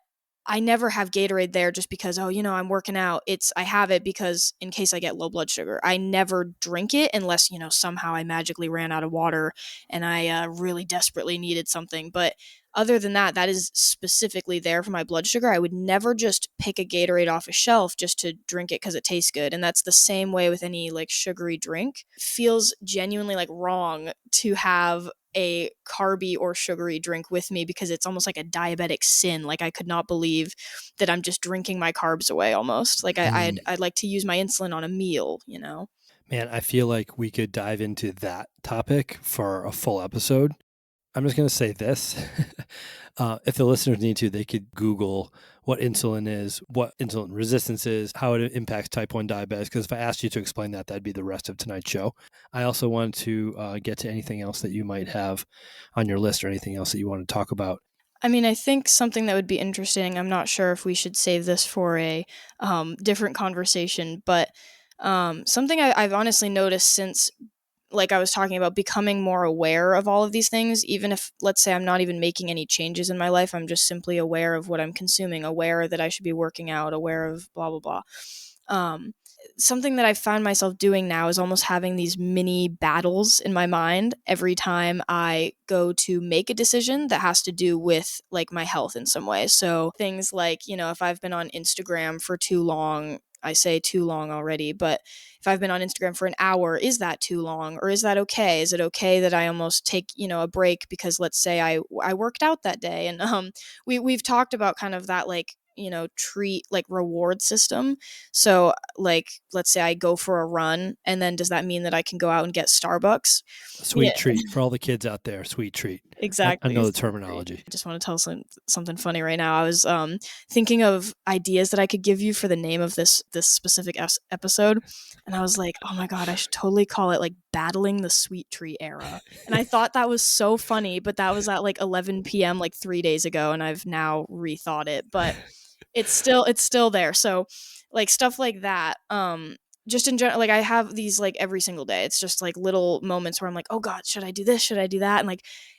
I never have Gatorade there just because I'm working out. I have it because in case I get low blood sugar. I never drink it unless somehow I magically ran out of water and I really desperately needed something, but other than that, that is specifically there for my blood sugar. I would never just pick a Gatorade off a shelf just to drink it because it tastes good. And that's the same way with any like sugary drink. It feels genuinely like wrong to have a carby or sugary drink with me because it's almost like a diabetic sin. Like I could not believe that I'm just drinking my carbs away almost. Like I'd like to use my insulin on a meal. Man, I feel like we could dive into that topic for a full episode. I'm just going to say this. If the listeners need to, they could Google what insulin is, what insulin resistance is, how it impacts type 1 diabetes. Because if I asked you to explain that, that'd be the rest of tonight's show. I also want to get to anything else that you might have on your list or anything else that you want to talk about. I mean, I think something that would be interesting, I'm not sure if we should save this for a different conversation, but something I've honestly noticed since, like I was talking about, becoming more aware of all of these things, even if, let's say, I'm not even making any changes in my life, I'm just simply aware of what I'm consuming, aware that I should be working out, aware of blah, blah, blah. Something that I find myself doing now is almost having these mini battles in my mind every time I go to make a decision that has to do with like my health in some way. So things like, if I've been on Instagram for too long, I say too long already, but if I've been on Instagram for an hour, is that too long or is that okay? Is it okay that I almost take, a break because let's say I worked out that day, and we've talked about kind of that like, treat like reward system. So like let's say I go for a run, and then does that mean that I can go out and get Starbucks? Sweet Yeah, treat for all the kids out there. Sweet treat. I exactly. know the terminology. I just want to tell something funny right now. I was thinking of ideas that I could give you for the name of this specific episode, and I was like, oh my god, I should totally call it like battling the sweet tree era. And I thought that was so funny, but that was at like 11 p.m. like 3 days ago, and I've now rethought it. But it's still there. So like stuff like that. Just in general, like I have these like every single day. It's just like little moments where I'm like, oh god, should I do this? Should I do that?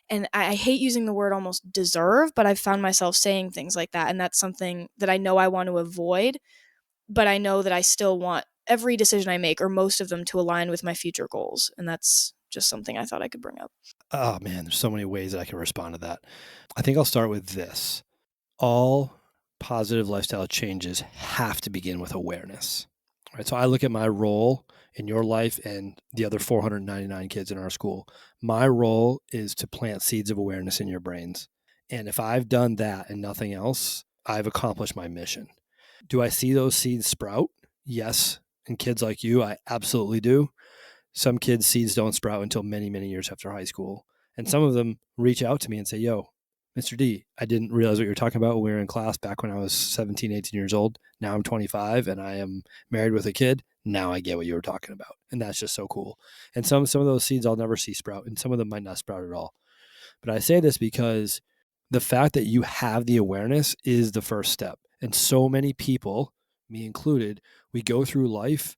And I hate using the word almost deserve, but I've found myself saying things like that. And that's something that I know I want to avoid, but I know that I still want every decision I make or most of them to align with my future goals. And that's just something I thought I could bring up. Oh man, there's so many ways that I can respond to that. I think I'll start with this. All positive lifestyle changes have to begin with awareness. Right? So I look at my role in your life and the other 499 kids in our school. My role is to plant seeds of awareness in your brains. And if I've done that and nothing else, I've accomplished my mission. Do I see those seeds sprout? Yes. And kids like you, I absolutely do. Some kids' seeds don't sprout until many, many years after high school. And some of them reach out to me and say, yo, Mr. D, I didn't realize what you were talking about when we were in class back when I was 17, 18 years old. Now I'm 25 and I am married with a kid. Now I get what you were talking about. And that's just so cool. And some of those seeds I'll never see sprout, and some of them might not sprout at all. But I say this because the fact that you have the awareness is the first step. And so many people, me included, we go through life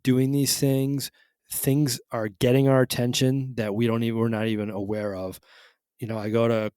doing these things. Things are getting our attention that we're not even aware of. I go to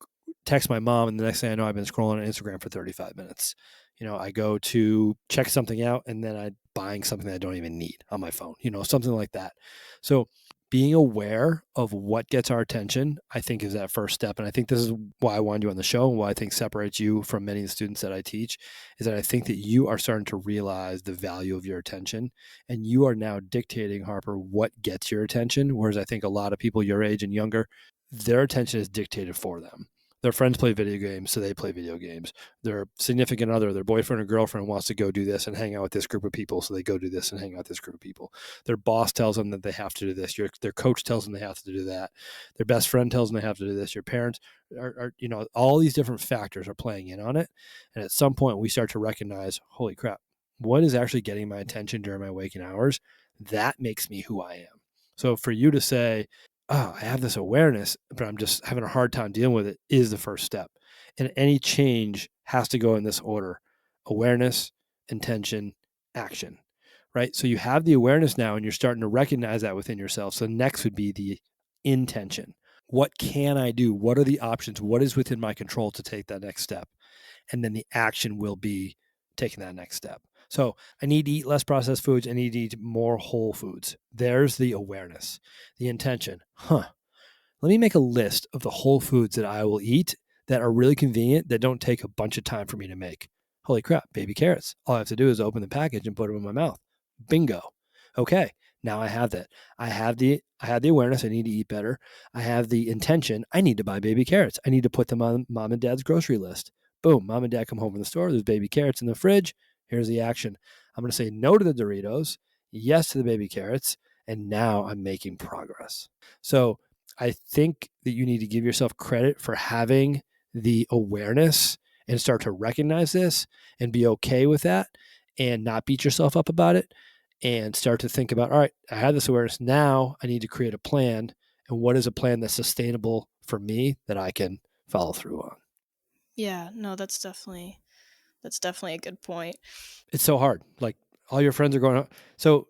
text my mom, and the next thing I know, I've been scrolling on Instagram for 35 minutes. I go to check something out, and then I'm buying something that I don't even need on my phone, something like that. So being aware of what gets our attention, I think, is that first step. And I think this is why I wanted you on the show, and why I think separates you from many of the students that I teach, is that I think that you are starting to realize the value of your attention, and you are now dictating, Harper, what gets your attention. Whereas I think a lot of people your age and younger, their attention is dictated for them. Their friends play video games, so they play video games. Their significant other, their boyfriend or girlfriend wants to go do this and hang out with this group of people, so they go do this and hang out with this group of people. Their boss tells them that they have to do this. Their coach tells them they have to do that. Their best friend tells them they have to do this. Your parents are all these different factors are playing in on it. And at some point, we start to recognize, holy crap, what is actually getting my attention during my waking hours? That makes me who I am. So for you to say, oh, I have this awareness, but I'm just having a hard time dealing with it, is the first step. And any change has to go in this order: awareness, intention, action, right? So you have the awareness now and you're starting to recognize that within yourself. So next would be the intention. What can I do? What are the options? What is within my control to take that next step? And then the action will be taking that next step. So I need to eat less processed foods. I need to eat more whole foods. There's the awareness, the intention. Let me make a list of the whole foods that I will eat that are really convenient, that don't take a bunch of time for me to make. Holy crap, baby carrots. All I have to do is open the package and put them in my mouth. Bingo. Okay, now I have that. I have the awareness. I need to eat better. I have the intention. I need to buy baby carrots. I need to put them on mom and dad's grocery list. Boom, mom and dad come home from the store. There's baby carrots in the fridge. Here's the action. I'm going to say no to the Doritos, yes to the baby carrots, and now I'm making progress. So I think that you need to give yourself credit for having the awareness and start to recognize this and be okay with that and not beat yourself up about it and start to think about, all right, I have this awareness. Now I need to create a plan. And what is a plan that's sustainable for me that I can follow through on? Yeah, no, that's definitely a good point. It's so hard. Like all your friends are going out. So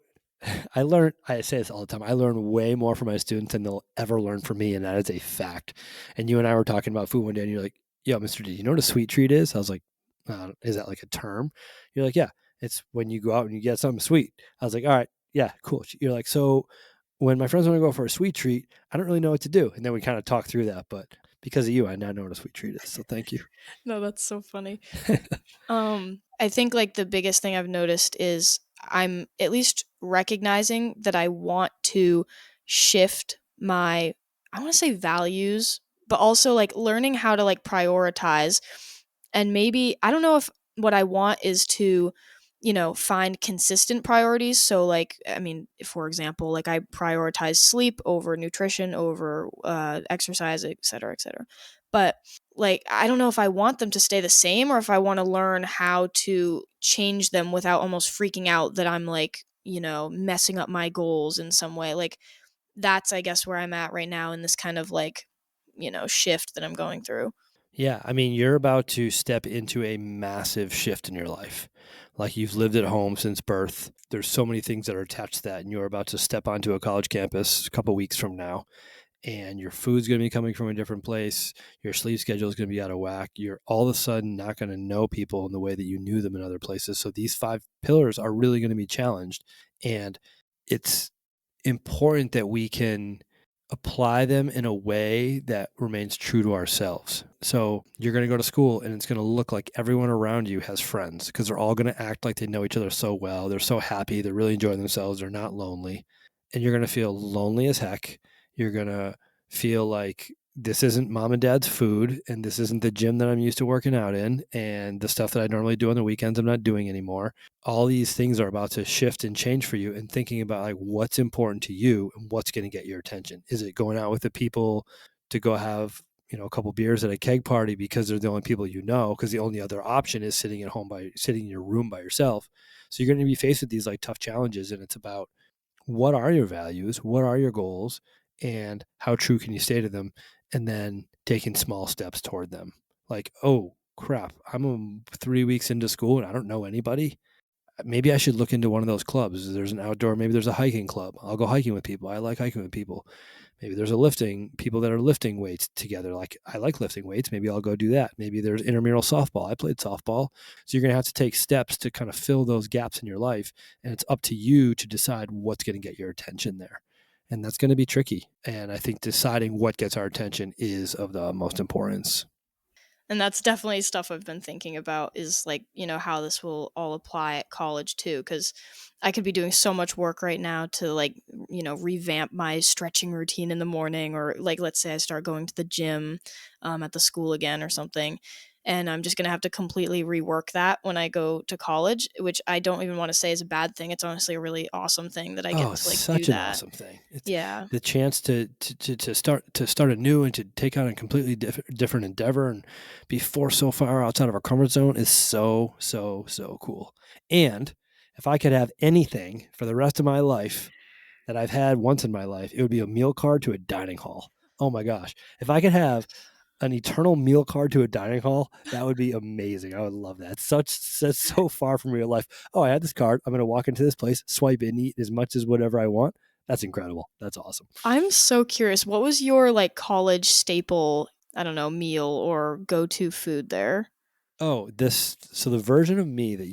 I say this all the time. I learn way more from my students than they'll ever learn from me. And that is a fact. And you and I were talking about food one day and you're like, yo, Mr. D, you know what a sweet treat is? I was like, is that like a term? You're like, yeah, it's when you go out and you get something sweet. I was like, all right, yeah, cool. You're like, so when my friends want to go for a sweet treat, I don't really know what to do. And then we kind of talk through that. But because of you, I now know what a sweet treat is. So thank you. No, that's so funny. I think like the biggest thing I've noticed is I'm at least recognizing that I want to shift my, I want to say values, but also like learning how to like prioritize. And maybe I don't know if what I want is to, find consistent priorities. So like, I mean, for example, like I prioritize sleep over nutrition, over exercise, et cetera, et cetera. But like I don't know if I want them to stay the same or if I want to learn how to change them without almost freaking out that I'm like, messing up my goals in some way. Like that's I guess where I'm at right now in this kind of like, shift that I'm going through. Yeah, I mean, you're about to step into a massive shift in your life. Like you've lived at home since birth. There's so many things that are attached to that, and you're about to step onto a college campus a couple weeks from now. And your food's going to be coming from a different place. Your sleep schedule is going to be out of whack. You're all of a sudden not going to know people in the way that you knew them in other places. So these 5 pillars are really going to be challenged. And it's important that we can apply them in a way that remains true to ourselves. So you're going to go to school and it's going to look like everyone around you has friends because they're all going to act like they know each other so well. They're so happy. They're really enjoying themselves. They're not lonely. And you're going to feel lonely as heck. You're going to feel like this isn't mom and dad's food and this isn't the gym that I'm used to working out in. And the stuff that I normally do on the weekends, I'm not doing anymore. All these things are about to shift and change for you and thinking about like what's important to you and what's going to get your attention. Is it going out with the people to go have, a couple beers at a keg party because they're the only people you know, because the only other option is sitting in your room by yourself. So you're going to be faced with these like tough challenges. And it's about what are your values? What are your goals? And how true can you stay to them? And then taking small steps toward them. Like, oh crap, I'm 3 weeks into school and I don't know anybody. Maybe I should look into one of those clubs. There's an outdoor, maybe there's a hiking club. I'll go hiking with people. I like hiking with people. Maybe there's people that are lifting weights together. Like I like lifting weights. Maybe I'll go do that. Maybe there's intramural softball. I played softball. So you're going to have to take steps to kind of fill those gaps in your life. And it's up to you to decide what's going to get your attention there. And that's going to be tricky. And I think deciding what gets our attention is of the most importance. And that's definitely stuff I've been thinking about is like, how this will all apply at college too. Cause I could be doing so much work right now to like, revamp my stretching routine in the morning, or like, let's say I start going to the gym at the school again or something. And I'm just going to have to completely rework that when I go to college, which I don't even want to say is a bad thing. It's honestly a really awesome thing that I Oh, get it's to like do such an that. awesome thing. It's Yeah. the chance to start anew and to take on a completely different endeavor and be forced so far outside of our comfort zone is so, so, so cool. And if I could have anything for the rest of my life that I've had once in my life, it would be a meal card to a dining hall. Oh my gosh. If I could have an eternal meal card to a dining hall, that would be amazing. I would love that. That's so far from real life. Oh, I had this card. I'm going to walk into this place, swipe it, and eat as much as whatever I want. That's incredible. That's awesome. I'm so curious. What was your like college staple, I don't know, meal or go-to food there? Oh, so the version of me that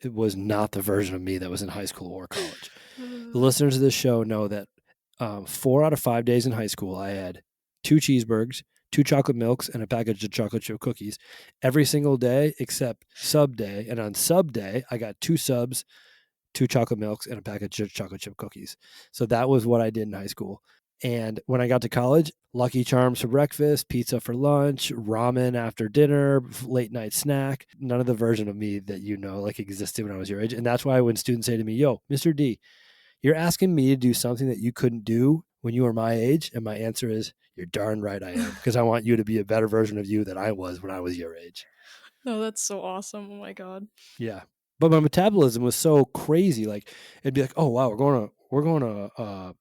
it was not the version of me that was in high school or college. The listeners of this show know that 4 out of 5 days in high school, I had 2 cheeseburgers, 2 chocolate milks, and a package of chocolate chip cookies every single day except sub day. And on sub day, I got 2 subs, 2 chocolate milks, and a package of chocolate chip cookies. So that was what I did in high school. And when I got to college, Lucky Charms for breakfast, pizza for lunch, ramen after dinner, late night snack. None of the version of me that like existed when I was your age. And that's why when students say to me, "Yo, Mr. D, you're asking me to do something that you couldn't do when you were my age," and my answer is, "You're darn right I am, because I want you to be a better version of you than I was when I was your age." No, that's so awesome. Oh my god. Yeah. But my metabolism was so crazy. Like it'd be like, "Oh wow, we're going to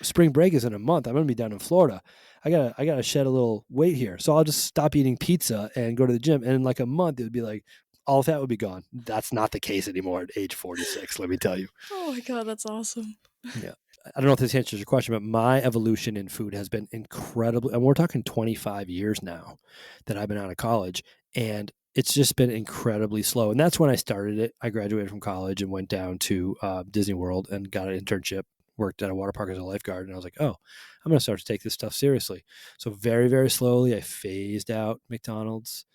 spring break is in a month. I'm going to be down in Florida. I gotta shed a little weight here. So I'll just stop eating pizza and go to the gym." And in like a month, it would be like all of that would be gone. That's not the case anymore at age 46. Let me tell you. Oh my god, that's awesome. Yeah. I don't know if this answers your question, but my evolution in food has been incredibly, and we're talking 25 years now that I've been out of college, and it's just been incredibly slow. And that's when I started it. I graduated from college and went down to Disney World and got an internship, worked at a water park as a lifeguard. And I was like, oh, I'm going to start to take this stuff seriously. So very, very slowly, I phased out McDonald's.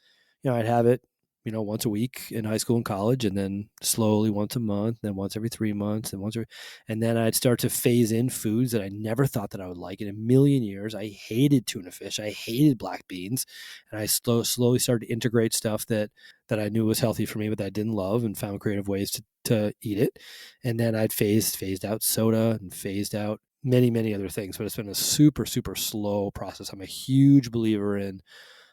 I'd have it, once a week in high school and college, and then slowly once a month, then once every 3 months, and then I'd start to phase in foods that I never thought that I would like in a million years. I hated tuna fish. I hated black beans. And I slowly started to integrate stuff that I knew was healthy for me, but that I didn't love, and found creative ways to eat it. And then I'd phased out soda and phased out many, many other things, but it's been a super, super slow process. I'm a huge believer in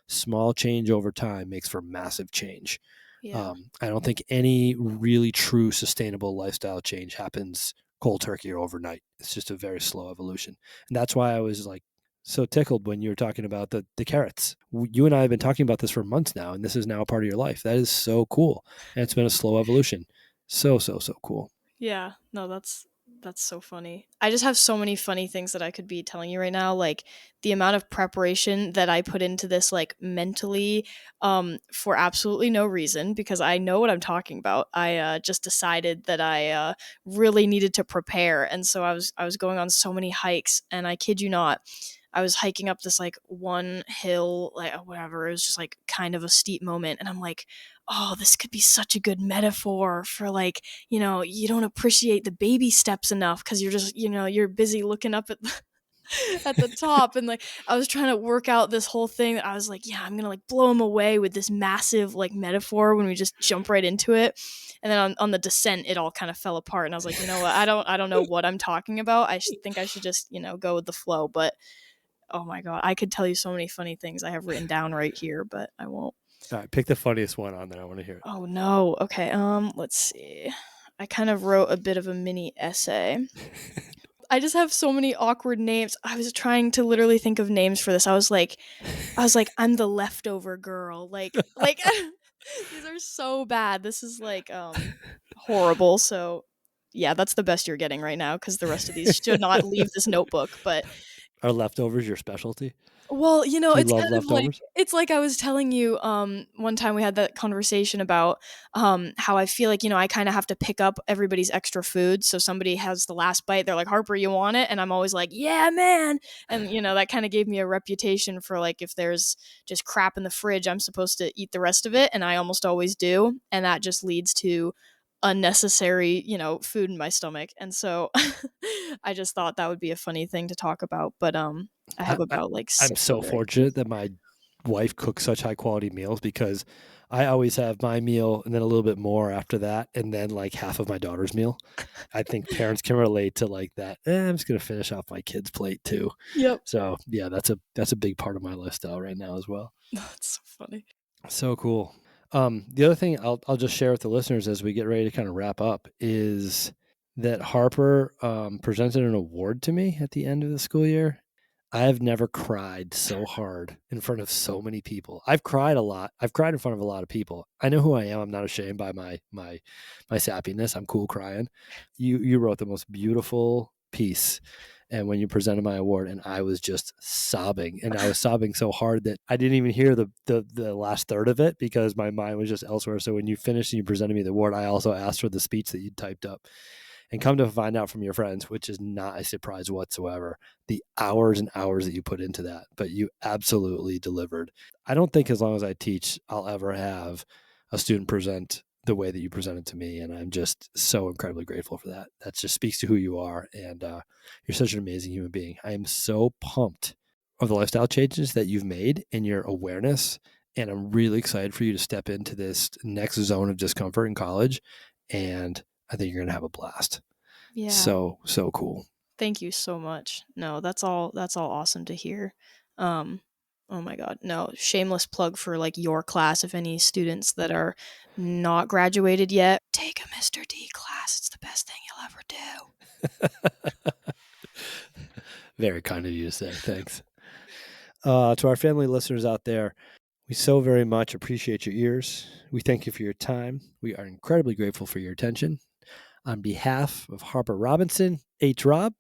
small change over time makes for massive change. Yeah. I don't think any really true sustainable lifestyle change happens cold turkey or overnight. It's just a very slow evolution. And that's why I was like so tickled when you were talking about the carrots. You and I have been talking about this for months now, and this is now a part of your life. That is so cool. And it's been a slow evolution. So, so, so cool. Yeah, no, that's so funny. I just have so many funny things that I could be telling you right now, like the amount of preparation that I put into this like mentally for absolutely no reason because I know what I'm talking about. I just decided that I really needed to prepare and so I was going on so many hikes and I kid you not I was hiking up this like one hill, like whatever. It was just like kind of a steep moment, and I'm like, "Oh, this could be such a good metaphor for like you don't appreciate the baby steps enough because you're just you're busy looking up at the at the top and like I was trying to work out this whole thing that I was like yeah I'm gonna like blow him away with this massive like metaphor when we just jump right into it and then on the descent it all kind of fell apart and I was like you know what I don't know what I'm talking about think I should just go with the flow but oh my god I could tell you so many funny things I have written down right here but I won't. All right, pick the funniest one on there. I want to hear Oh no. Okay. Let's see. I kind of wrote a bit of a mini essay. it. I just have so many awkward names. I was trying to literally think of names for this. I was like, I'm the leftover girl. Like these are so bad. This is like horrible. So yeah, that's the best you're getting right now because the rest of these should not leave this notebook. But Are leftovers your specialty? well, Do you it's love kind of like leftovers? it's like I was telling you one time we had that conversation about how I feel like, I kind of have to pick up everybody's extra food. So somebody has the last bite, they're like, "Harper, you want it?" And I'm always like, "Yeah, man." And that kind of gave me a reputation for like if there's just crap in the fridge, I'm supposed to eat the rest of it, and I almost always do, and that just leads to unnecessary, food in my stomach. And so I just thought that would be a funny thing to talk about, but I I, have I, about like I'm 6 so other fortunate ideas. that my wife cooks such high quality meals because I always have my meal and then a little bit more after that, and then like half of my daughter's meal. I think parents can relate to like that. I'm just gonna finish off my kid's plate too. Yep. So yeah, that's a big part of my lifestyle right now as well. That's so funny. So cool. The other thing I'll just share with the listeners as we get ready to kind of wrap up is that Harper presented an award to me at the end of the school year. I have never cried so hard in front of so many people. I've cried a lot. I've cried in front of a lot of people. I know who I am. I'm not ashamed by my sappiness. I'm cool crying. You wrote the most beautiful piece, and when you presented my award, and I was just sobbing, and I was sobbing so hard that I didn't even hear the last third of it because my mind was just elsewhere. So when you finished and you presented me the award, I also asked for the speech that you typed up. And come to find out from your friends, which is not a surprise whatsoever, the hours and hours that you put into that, but you absolutely delivered. I don't think as long as I teach, I'll ever have a student present the way that you presented to me. And I'm just so incredibly grateful for that. That just speaks to who you are. And you're such an amazing human being. I am so pumped of the lifestyle changes that you've made and your awareness. And I'm really excited for you to step into this next zone of discomfort in college. And I think you're going to have a blast. Yeah. So cool. Thank you so much. No, that's all awesome to hear. Um oh my god. No, shameless plug for like your class if any students that are not graduated yet. Take a Mr. D class. It's the best thing you'll ever do. Very kind of you to say. Thanks. To our family listeners out there, we so very much appreciate your ears. We thank you for your time. We are incredibly grateful for your attention. On behalf of Harper Robinson, H. Rob,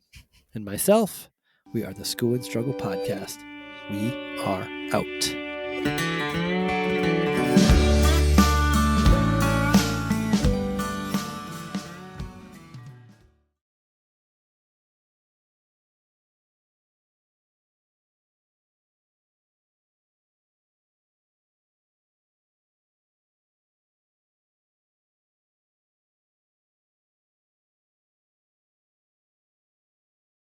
and myself, we are the School and Struggle Podcast. We are out.